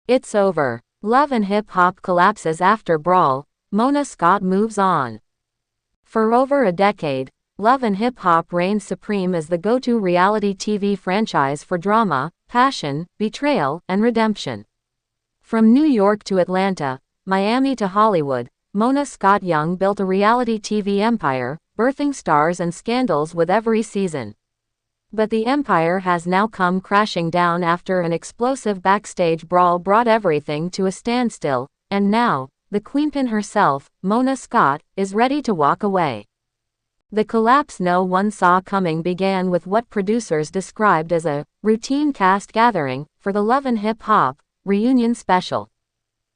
It's over. Love and Hip Hop collapses after BRAWL, Mona Scott moves on. For over a decade, Love and Hip Hop reigns supreme as the go-to reality TV franchise for drama, passion, betrayal, and redemption. From New York to Atlanta, Miami to Hollywood, Mona Scott Young built a reality TV empire, birthing stars and scandals with every season. But the empire has now come crashing down after an explosive backstage brawl brought everything to a standstill, and now, the queenpin herself, Mona Scott, is ready to walk away. The collapse no one saw coming began with what producers described as a routine cast gathering for the Love and Hip Hop reunion special.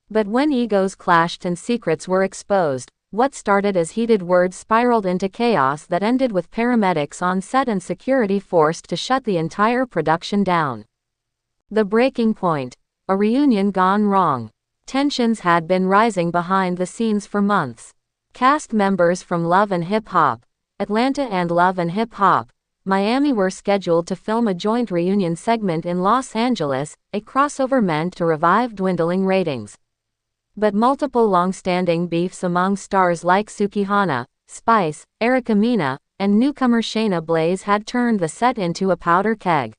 But when egos clashed and secrets were exposed, what started as heated words spiraled into chaos that ended with paramedics on set and security forced to shut the entire production down. The breaking point: a reunion gone wrong. Tensions had been rising behind the scenes for months. Cast members from Love and Hip Hop Atlanta and Love and Hip Hop Miami were scheduled to film a joint reunion segment in Los Angeles, a crossover meant to revive dwindling ratings. But multiple long-standing beefs among stars like Sukihana, Spice, Erica Mena, and newcomer Shayna Blaze had turned the set into a powder keg.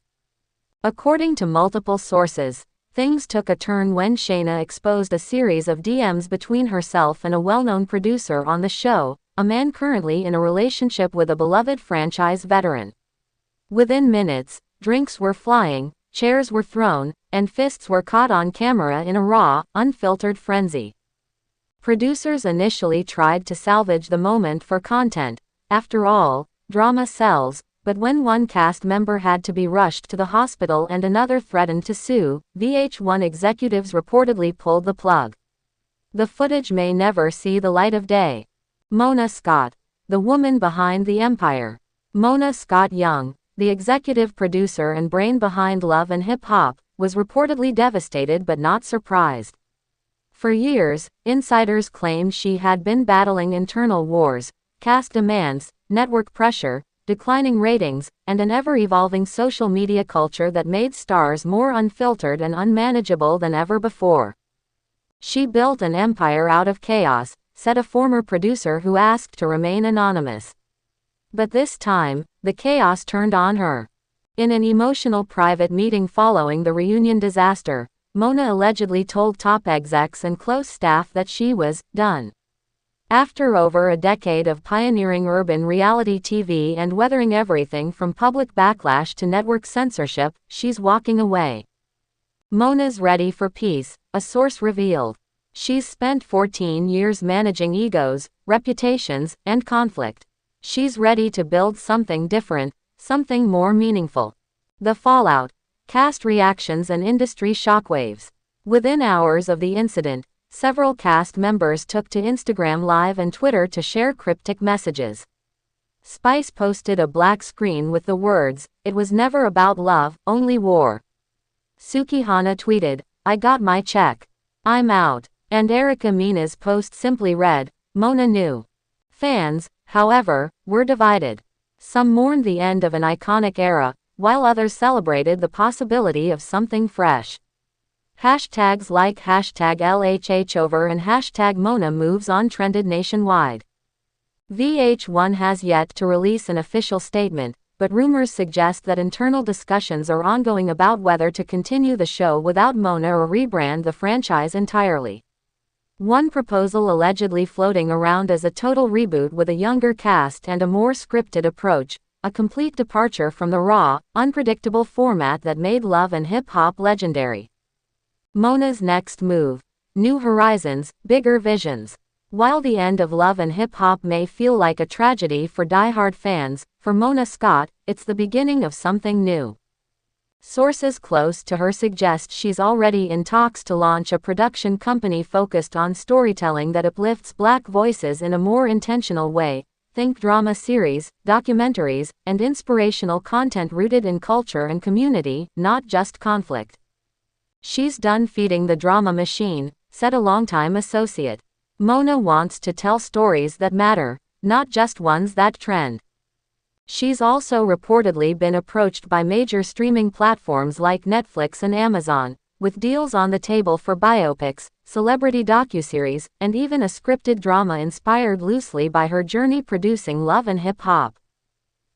According to multiple sources, things took a turn when Shayna exposed a series of DMs between herself and a well-known producer on the show, a man currently in a relationship with a beloved franchise veteran. Within minutes, drinks were flying, chairs were thrown, and fists were caught on camera in a raw, unfiltered frenzy. Producers initially tried to salvage the moment for content. After all, drama sells, but when one cast member had to be rushed to the hospital and another threatened to sue, VH1 executives reportedly pulled the plug. The footage may never see the light of day. Mona Scott, the woman behind the empire. Mona Scott Young, the executive producer and brain behind Love and Hip Hop, was reportedly devastated but not surprised. For years, insiders claimed she had been battling internal wars, cast demands, network pressure, declining ratings, and an ever-evolving social media culture that made stars more unfiltered and unmanageable than ever before. "She built an empire out of chaos," said a former producer who asked to remain anonymous. But this time, the chaos turned on her. In an emotional private meeting following the reunion disaster, Mona allegedly told top execs and close staff that she was done. After over a decade of pioneering urban reality TV and weathering everything from public backlash to network censorship, she's walking away. Mona's ready for peace, a source revealed. She's spent 14 years managing egos, reputations, and conflict. She's ready to build something different, something more meaningful. The fallout: cast reactions and industry shockwaves. Within hours of the incident, several cast members took to Instagram Live and Twitter to share cryptic messages. Spice posted a black screen with the words, "It was never about love, only war." Sukihana tweeted, "I got my check. I'm out." And Erica Mena's post simply read, "Mona knew." Fans, however, were divided. Some mourned the end of an iconic era, while others celebrated the possibility of something fresh. Hashtags like #LHHover and #Mona moves on trended nationwide. VH1 has yet to release an official statement, but rumors suggest that internal discussions are ongoing about whether to continue the show without Mona or rebrand the franchise entirely. One proposal allegedly floating around is a total reboot with a younger cast and a more scripted approach, a complete departure from the raw, unpredictable format that made Love and Hip Hop legendary. Mona's next move: new horizons, bigger visions. While the end of Love and Hip Hop may feel like a tragedy for die-hard fans, for Mona Scott, it's the beginning of something new. Sources close to her suggest she's already in talks to launch a production company focused on storytelling that uplifts Black voices in a more intentional way. Think drama series, documentaries, and inspirational content rooted in culture and community, not just conflict. "She's done feeding the drama machine," said a longtime associate. "Mona wants to tell stories that matter, not just ones that trend." She's also reportedly been approached by major streaming platforms like Netflix and Amazon, with deals on the table for biopics, celebrity docuseries, and even a scripted drama inspired loosely by her journey producing Love and Hip Hop.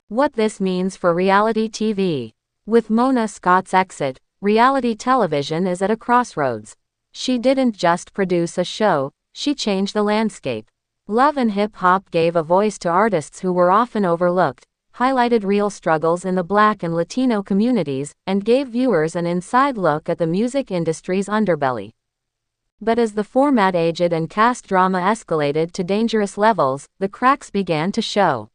What this means for reality TV. With Mona Scott's exit, reality television is at a crossroads. She didn't just produce a show, she changed the landscape. Love and Hip Hop gave a voice to artists who were often overlooked, highlighted real struggles in the Black and Latino communities, and gave viewers an inside look at the music industry's underbelly. But as the format aged and caste drama escalated to dangerous levels, the cracks began to show.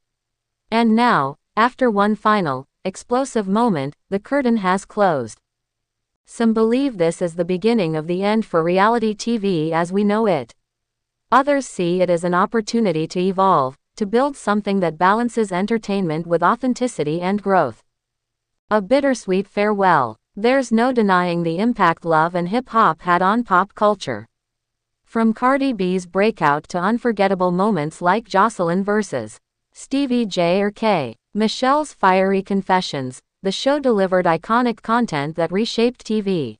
And now, after one final, explosive moment, the curtain has closed. Some believe this is the beginning of the end for reality TV as we know it. Others see it as an opportunity to evolve, to build something that balances entertainment with authenticity and growth. A bittersweet farewell. There's no denying the impact Love and Hip Hop had on pop culture. From Cardi B's breakout to unforgettable moments like Jocelyn vs. Stevie J or K. Michelle's fiery confessions, the show delivered iconic content that reshaped TV.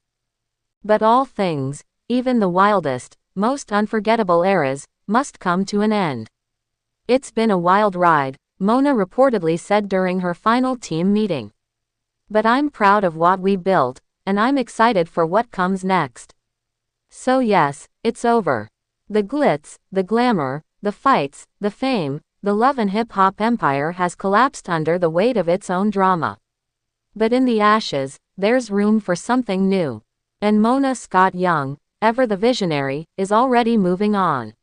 But all things, even the wildest, most unforgettable eras, must come to an end. It's been a wild ride, Mona reportedly said during her final team meeting. But I'm proud of what we built, and I'm excited for what comes next. So yes, it's over. The glitz, the glamour, the fights, the fame, the Love and Hip Hop empire has collapsed under the weight of its own drama. But in the ashes, there's room for something new. And Mona Scott Young, ever the visionary, is already moving on.